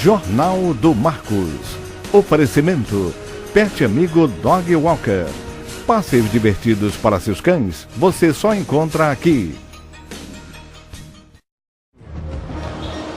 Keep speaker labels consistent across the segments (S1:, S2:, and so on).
S1: Jornal do Marcos. Oferecimento: Pet Amigo Dog Walker. Passeios divertidos para seus cães, você só encontra aqui.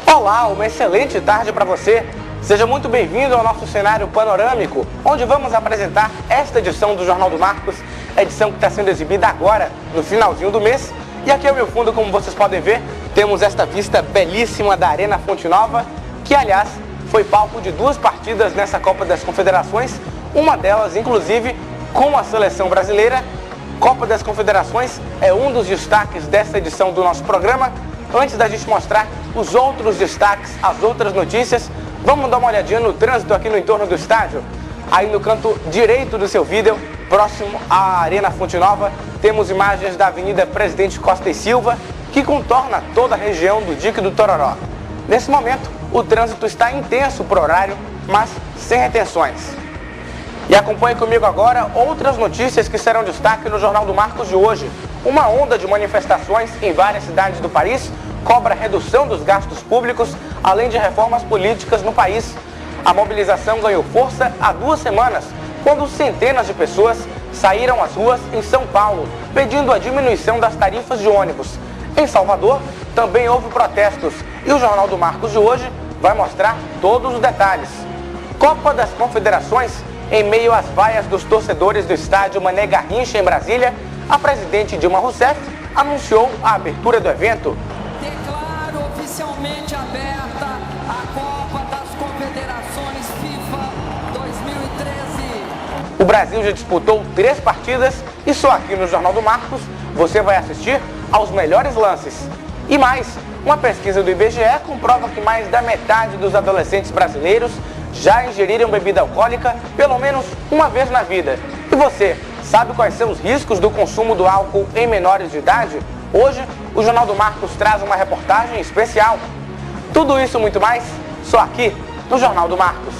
S2: Olá, uma excelente tarde para você. Seja muito bem-vindo ao nosso cenário panorâmico, onde vamos apresentar esta edição do Jornal do Marcos, a edição que está sendo exibida agora, no finalzinho do mês. E aqui ao meu fundo, como vocês podem ver, temos esta vista belíssima da Arena Fonte Nova, que, aliás, foi palco de 2 partidas nessa Copa das Confederações, uma delas, inclusive, com a seleção brasileira. Copa das Confederações é um dos destaques desta edição do nosso programa. Antes da gente mostrar os outros destaques, as outras notícias, vamos dar uma olhadinha no trânsito aqui no entorno do estádio. Aí no canto direito do seu vídeo, próximo à Arena Fonte Nova, temos imagens da Avenida Presidente Costa e Silva, que contorna toda a região do Dique do Tororó. Nesse momento, o trânsito está intenso por horário, mas sem retenções. E acompanhe comigo agora outras notícias que serão destaque no Jornal do Marcos de hoje. Uma onda de manifestações em várias cidades do país cobra redução dos gastos públicos, além de reformas políticas no país. A mobilização ganhou força há 2 semanas, quando centenas de pessoas saíram às ruas em São Paulo, pedindo a diminuição das tarifas de ônibus. Em Salvador, também houve protestos, e o Jornal do Marcos de hoje vai mostrar todos os detalhes. Copa das Confederações. Em meio às vaias dos torcedores do estádio Mané Garrincha, em Brasília, a presidente Dilma Rousseff anunciou a abertura do evento.
S3: Declaro oficialmente aberta a Copa das Confederações FIFA 2013.
S2: O Brasil já disputou 3 partidas e só aqui no Jornal do Marcos você vai assistir aos melhores lances. E mais, uma pesquisa do IBGE comprova que mais da metade dos adolescentes brasileiros já ingeriram bebida alcoólica pelo menos uma vez na vida. E você, sabe quais são os riscos do consumo do álcool em menores de idade? Hoje, o Jornal do Marcos traz uma reportagem especial. Tudo isso e muito mais, só aqui no Jornal do Marcos.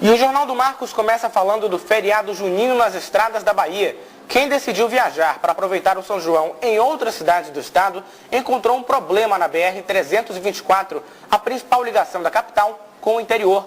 S2: E o Jornal do Marcos começa falando do feriado junino nas estradas da Bahia. Quem decidiu viajar para aproveitar o São João em outras cidades do estado encontrou um problema na BR-324, a principal ligação da capital com o interior.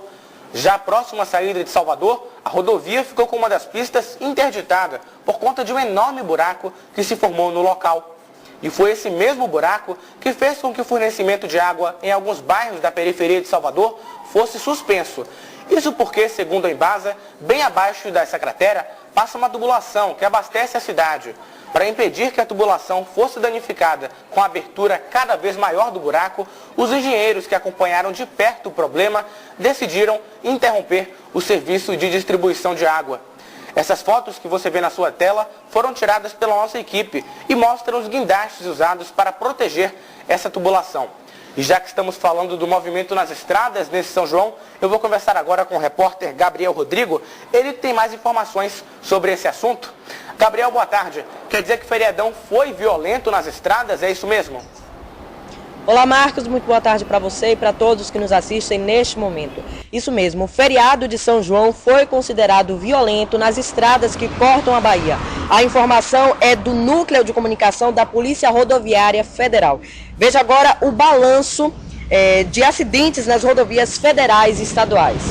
S2: Já próximo à saída de Salvador, a rodovia ficou com uma das pistas interditada por conta de um enorme buraco que se formou no local. E foi esse mesmo buraco que fez com que o fornecimento de água em alguns bairros da periferia de Salvador fosse suspenso. Isso porque, segundo a Embasa, bem abaixo dessa cratera passa uma tubulação que abastece a cidade. Para impedir que a tubulação fosse danificada com a abertura cada vez maior do buraco, os engenheiros que acompanharam de perto o problema decidiram interromper o serviço de distribuição de água. Essas fotos que você vê na sua tela foram tiradas pela nossa equipe e mostram os guindastes usados para proteger essa tubulação. E já que estamos falando do movimento nas estradas nesse São João, eu vou conversar agora com o repórter Gabriel Rodrigo. Ele tem mais informações sobre esse assunto. Gabriel, boa tarde. Quer dizer que o feriadão foi violento nas estradas, é isso mesmo?
S4: Olá, Marcos, muito boa tarde para você e para todos que nos assistem neste momento. Isso mesmo, o feriado de São João foi considerado violento nas estradas que cortam a Bahia. A informação é do Núcleo de Comunicação da Polícia Rodoviária Federal. Veja agora o balanço de acidentes nas rodovias federais e estaduais.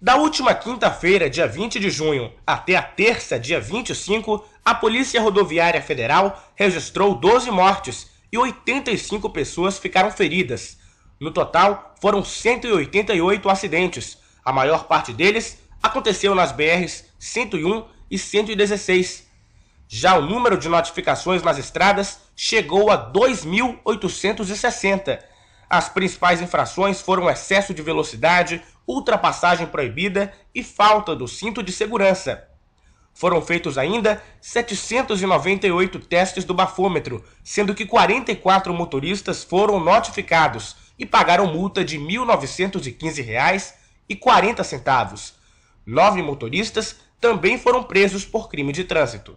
S5: Da última quinta-feira, dia 20 de junho, até a terça, dia 25, a Polícia Rodoviária Federal registrou 12 mortes e 85 pessoas ficaram feridas. No total, foram 188 acidentes. A maior parte deles aconteceu nas BRs 101 e 116. Já o número de notificações nas estradas chegou a 2.860. As principais infrações foram excesso de velocidade, ultrapassagem proibida e falta do cinto de segurança. Foram feitos ainda 798 testes do bafômetro, sendo que 44 motoristas foram notificados e pagaram multa de R$ 1.915,40. 9 motoristas também foram presos por crime de trânsito.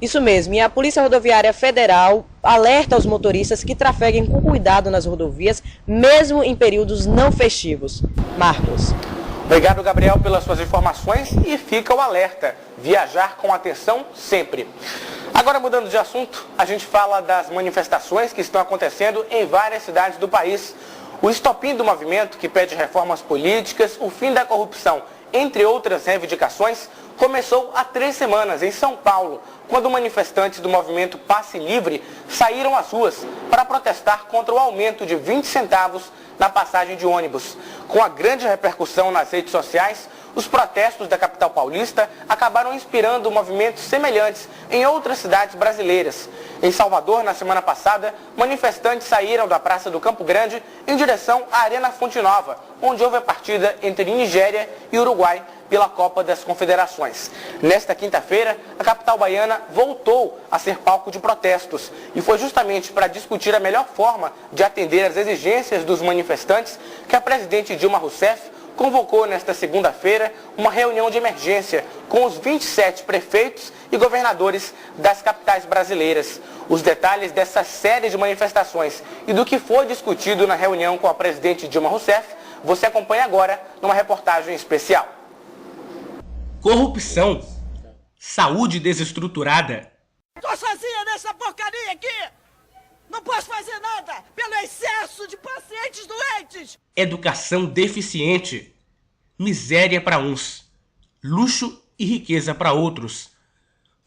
S4: Isso mesmo, e a Polícia Rodoviária Federal alerta os motoristas que trafeguem com cuidado nas rodovias, mesmo em períodos não festivos. Marcos.
S2: Obrigado, Gabriel, pelas suas informações e fica o alerta. Viajar com atenção sempre. Agora, mudando de assunto, a gente fala das manifestações que estão acontecendo em várias cidades do país. O estopim do movimento, que pede reformas políticas, o fim da corrupção, entre outras reivindicações, começou há 3 semanas em São Paulo, quando manifestantes do movimento Passe Livre saíram às ruas para protestar contra o aumento de 20 centavos na passagem de ônibus. Com a grande repercussão nas redes sociais, os protestos da capital paulista acabaram inspirando movimentos semelhantes em outras cidades brasileiras. Em Salvador, na semana passada, manifestantes saíram da Praça do Campo Grande em direção à Arena Fonte Nova, onde houve a partida entre Nigéria e Uruguai pela Copa das Confederações. Nesta quinta-feira, a capital baiana voltou a ser palco de protestos e foi justamente para discutir a melhor forma de atender às exigências dos manifestantes que a presidente Dilma Rousseff convocou nesta segunda-feira uma reunião de emergência com os 27 prefeitos e governadores das capitais brasileiras. Os detalhes dessa série de manifestações e do que foi discutido na reunião com a presidente Dilma Rousseff, você acompanha agora numa reportagem especial.
S5: Corrupção, saúde desestruturada.
S6: Tô sozinha nessa porcaria aqui! Não posso fazer nada pelo excesso de pacientes doentes!
S5: Educação deficiente, miséria para uns, luxo e riqueza para outros.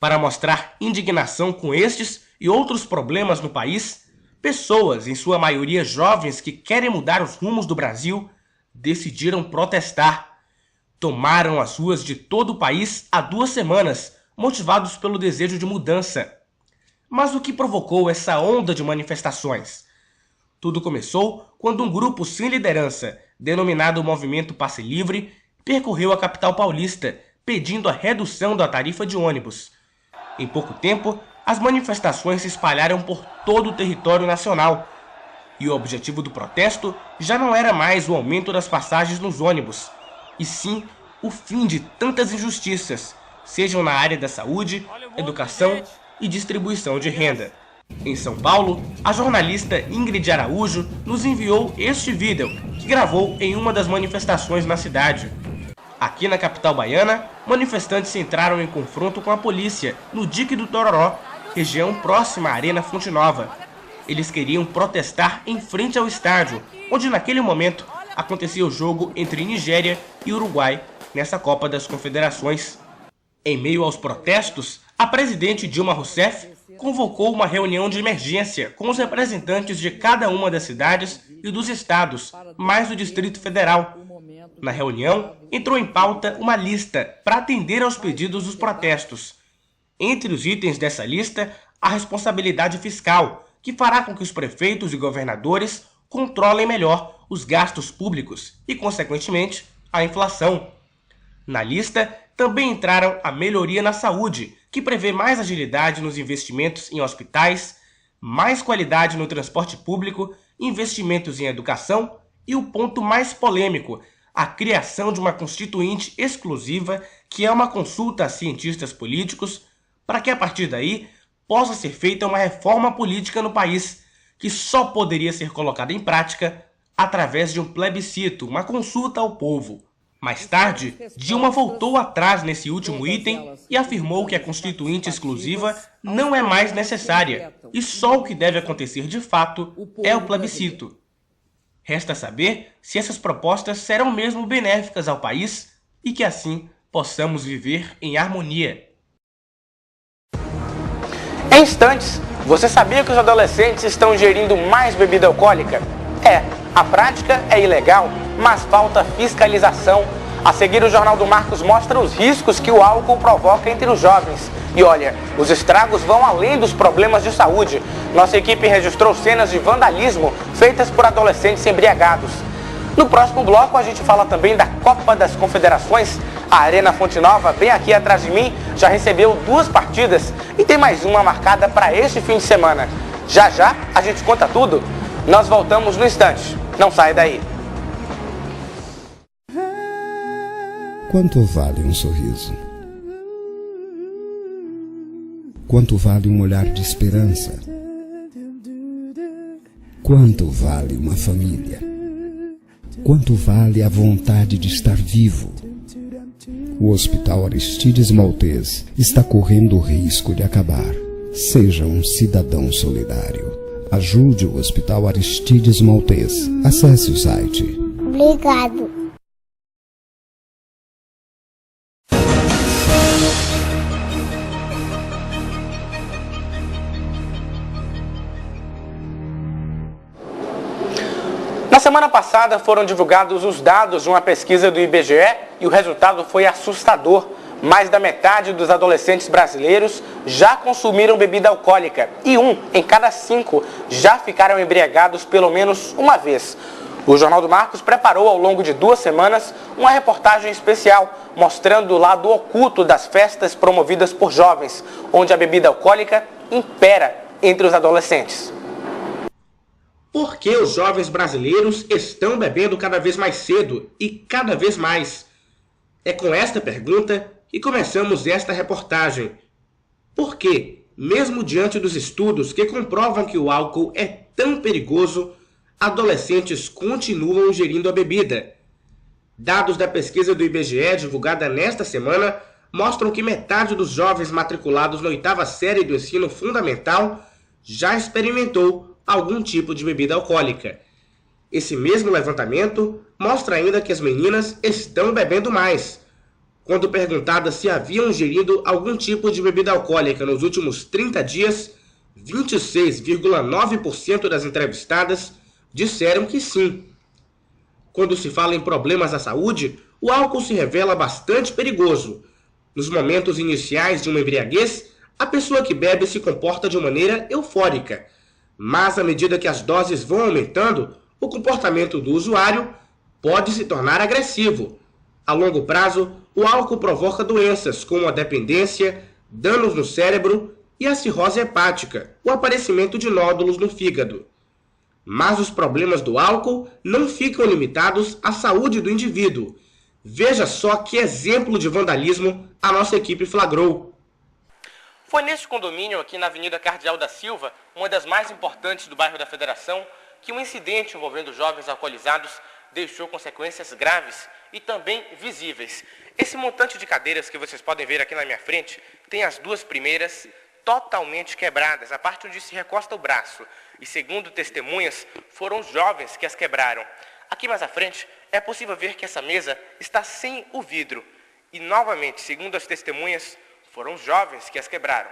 S5: Para mostrar indignação com estes e outros problemas no país, pessoas, em sua maioria jovens que querem mudar os rumos do Brasil, decidiram protestar. Tomaram as ruas de todo o país há 2 semanas, motivados pelo desejo de mudança. Mas o que provocou essa onda de manifestações? Tudo começou quando um grupo sem liderança, denominado Movimento Passe Livre, percorreu a capital paulista, pedindo a redução da tarifa de ônibus. Em pouco tempo, as manifestações se espalharam por todo o território nacional. E o objetivo do protesto já não era mais o aumento das passagens nos ônibus, e sim o fim de tantas injustiças, sejam na área da saúde, educação e distribuição de renda. Em São Paulo, a jornalista Ingrid Araújo nos enviou este vídeo que gravou em uma das manifestações na cidade. Aqui na capital baiana, manifestantes entraram em confronto com a polícia no Dique do Tororó, região próxima à Arena Fonte Nova. Eles queriam protestar em frente ao estádio, onde naquele momento acontecia o jogo entre Nigéria e Uruguai nessa Copa das Confederações. Em meio aos protestos, a presidente Dilma Rousseff convocou uma reunião de emergência com os representantes de cada uma das cidades e dos estados, mais do Distrito Federal. Na reunião, entrou em pauta uma lista para atender aos pedidos dos protestos. Entre os itens dessa lista, a responsabilidade fiscal, que fará com que os prefeitos e governadores controlem melhor os gastos públicos e, consequentemente, a inflação. Na lista, também entraram a melhoria na saúde, que prevê mais agilidade nos investimentos em hospitais, mais qualidade no transporte público, investimentos em educação e o ponto mais polêmico, a criação de uma constituinte exclusiva, que é uma consulta a cientistas políticos, para que a partir daí possa ser feita uma reforma política no país, que só poderia ser colocada em prática através de um plebiscito, uma consulta ao povo. Mais tarde, Dilma voltou atrás nesse último item e afirmou que a constituinte exclusiva não é mais necessária e só o que deve acontecer de fato é o plebiscito. Resta saber se essas propostas serão mesmo benéficas ao país e que assim possamos viver em harmonia.
S2: Em instantes, você sabia que os adolescentes estão ingerindo mais bebida alcoólica? A prática é ilegal, mas falta fiscalização. A seguir, o Jornal do Marcos mostra os riscos que o álcool provoca entre os jovens. E olha, os estragos vão além dos problemas de saúde. Nossa equipe registrou cenas de vandalismo feitas por adolescentes embriagados. No próximo bloco, a gente fala também da Copa das Confederações. A Arena Fonte Nova, bem aqui atrás de mim, já recebeu 2 partidas e tem mais uma marcada para este fim de semana. Já já a gente conta tudo. Nós voltamos no instante. Não sai daí.
S7: Quanto vale um sorriso? Quanto vale um olhar de esperança? Quanto vale uma família? Quanto vale a vontade de estar vivo? O Hospital Aristides Maltês está correndo o risco de acabar. Seja um cidadão solidário. Ajude o Hospital Aristides Maltês. Acesse o site.
S8: Obrigado.
S2: Na semana passada foram divulgados os dados de uma pesquisa do IBGE e o resultado foi assustador. Mais da metade dos adolescentes brasileiros já consumiram bebida alcoólica e 1 em cada 5 já ficaram embriagados pelo menos uma vez. O Jornal do Marcos preparou ao longo de 2 semanas uma reportagem especial mostrando o lado oculto das festas promovidas por jovens, onde a bebida alcoólica impera entre os adolescentes.
S5: Por que os jovens brasileiros estão bebendo cada vez mais cedo e cada vez mais? É com esta pergunta que começamos esta reportagem. Por que, mesmo diante dos estudos que comprovam que o álcool é tão perigoso, adolescentes continuam ingerindo a bebida? Dados da pesquisa do IBGE divulgada nesta semana mostram que metade dos jovens matriculados na 8ª série do ensino fundamental já experimentou algum tipo de bebida alcoólica. Esse mesmo levantamento mostra ainda que as meninas estão bebendo mais. Quando perguntadas se haviam ingerido algum tipo de bebida alcoólica nos últimos 30 dias, 26,9% das entrevistadas disseram que sim. Quando se fala em problemas à saúde, o álcool se revela bastante perigoso. Nos momentos iniciais de uma embriaguez, a pessoa que bebe se comporta de maneira eufórica. Mas à medida que as doses vão aumentando, o comportamento do usuário pode se tornar agressivo. A longo prazo, o álcool provoca doenças como a dependência, danos no cérebro e a cirrose hepática, o aparecimento de nódulos no fígado. Mas os problemas do álcool não ficam limitados à saúde do indivíduo. Veja só que exemplo de vandalismo a nossa equipe flagrou.
S2: Foi neste condomínio, aqui na Avenida Cardeal da Silva, uma das mais importantes do bairro da Federação, que um incidente envolvendo jovens alcoolizados deixou consequências graves e também visíveis. Esse montante de cadeiras que vocês podem ver aqui na minha frente tem as 2 primeiras totalmente quebradas, a parte onde se recosta o braço. E segundo testemunhas, foram os jovens que as quebraram. Aqui mais à frente é possível ver que essa mesa está sem o vidro. E novamente, segundo as testemunhas, foram os jovens que as quebraram.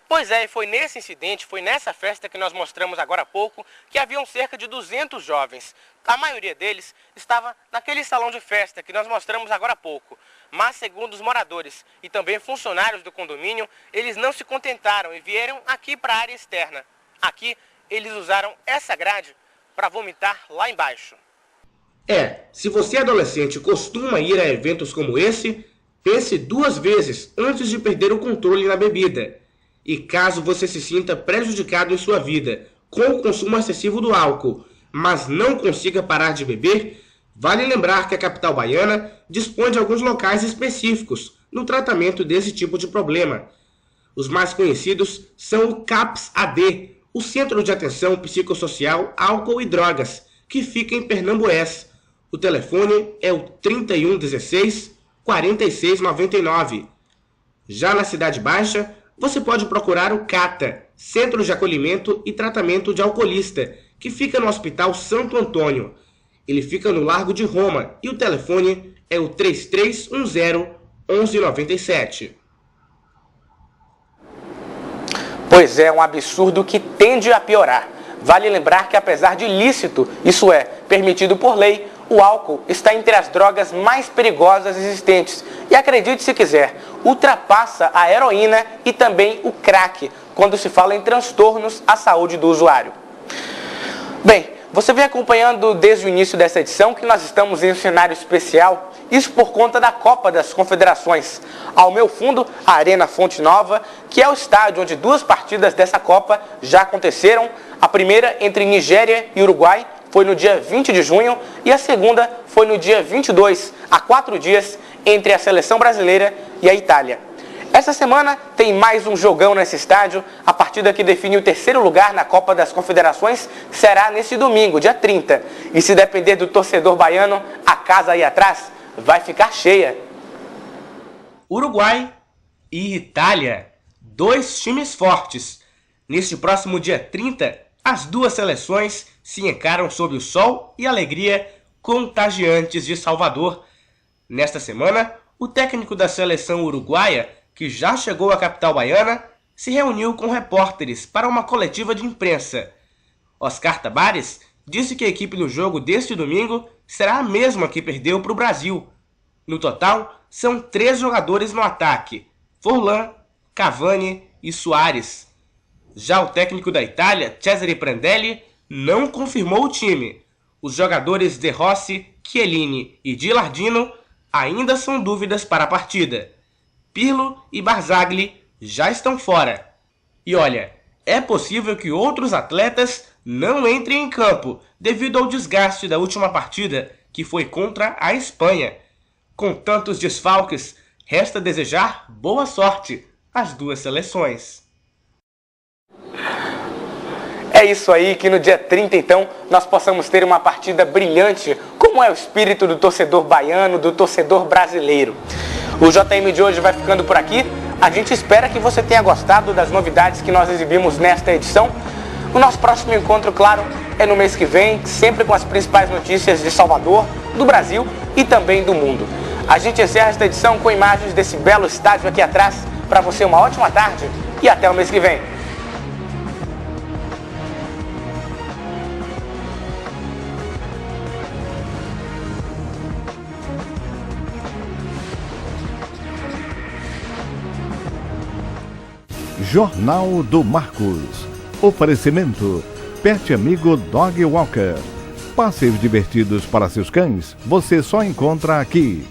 S2: Pois é, e foi nesse incidente, foi nessa festa que nós mostramos agora há pouco, que haviam cerca de 200 jovens. A maioria deles estava naquele salão de festa que nós mostramos agora há pouco. Mas, segundo os moradores e também funcionários do condomínio, eles não se contentaram e vieram aqui para a área externa. Aqui, eles usaram essa grade para vomitar lá embaixo.
S5: Se você adolescente costuma ir a eventos como esse, pense 2 vezes antes de perder o controle na bebida. E caso você se sinta prejudicado em sua vida com o consumo excessivo do álcool, mas não consiga parar de beber, vale lembrar que a capital baiana dispõe de alguns locais específicos no tratamento desse tipo de problema. Os mais conhecidos são o CAPS-AD, o Centro de Atenção Psicossocial, Álcool e Drogas, que fica em Pernambués. O telefone é o 3116-4699. Já na Cidade Baixa, você pode procurar o CATA, Centro de Acolhimento e Tratamento de Alcoolista, que fica no Hospital Santo Antônio. Ele fica no Largo de Roma e o telefone é o 3310-1197.
S2: Pois é, um absurdo que tende a piorar. Vale lembrar que apesar de ilícito, isso é, permitido por lei, o álcool está entre as drogas mais perigosas existentes e, acredite se quiser, ultrapassa a heroína e também o crack, quando se fala em transtornos à saúde do usuário. Bem, você vem acompanhando desde o início dessa edição que nós estamos em um cenário especial, isso por conta da Copa das Confederações. Ao meu fundo, a Arena Fonte Nova, que é o estádio onde 2 partidas dessa Copa já aconteceram. A primeira entre Nigéria e Uruguai foi no dia 20 de junho e a segunda foi no dia 22, há 4 dias, entre a seleção brasileira e a Itália. Essa semana tem mais um jogão nesse estádio. A partida que define o terceiro lugar na Copa das Confederações será nesse domingo, dia 30. E se depender do torcedor baiano, a casa aí atrás vai ficar cheia.
S5: Uruguai e Itália, 2 times fortes. Neste próximo dia 30, as duas seleções se encaram sob o sol e alegria contagiantes de Salvador. Nesta semana, o técnico da seleção uruguaia, que já chegou à capital baiana, se reuniu com repórteres para uma coletiva de imprensa. Oscar Tabares disse que a equipe do jogo deste domingo será a mesma que perdeu para o Brasil. No total, são 3 jogadores no ataque: Forlan, Cavani e Suárez. Já o técnico da Itália, Cesare Prandelli, não confirmou o time. Os jogadores De Rossi, Chiellini e Gilardino ainda são dúvidas para a partida. Pirlo e Barzagli já estão fora. E olha, é possível que outros atletas não entrem em campo devido ao desgaste da última partida, que foi contra a Espanha. Com tantos desfalques, resta desejar boa sorte às duas seleções.
S2: É isso aí, que no dia 30, então, nós possamos ter uma partida brilhante, como é o espírito do torcedor baiano, do torcedor brasileiro. O JM de hoje vai ficando por aqui. A gente espera que você tenha gostado das novidades que nós exibimos nesta edição. O nosso próximo encontro, claro, é no mês que vem, sempre com as principais notícias de Salvador, do Brasil e também do mundo. A gente encerra esta edição com imagens desse belo estádio aqui atrás. Para você, uma ótima tarde e até o mês que vem.
S1: Jornal do Marcos. Oferecimento: Pet Amigo Dog Walker. Passeios divertidos para seus cães, você só encontra aqui.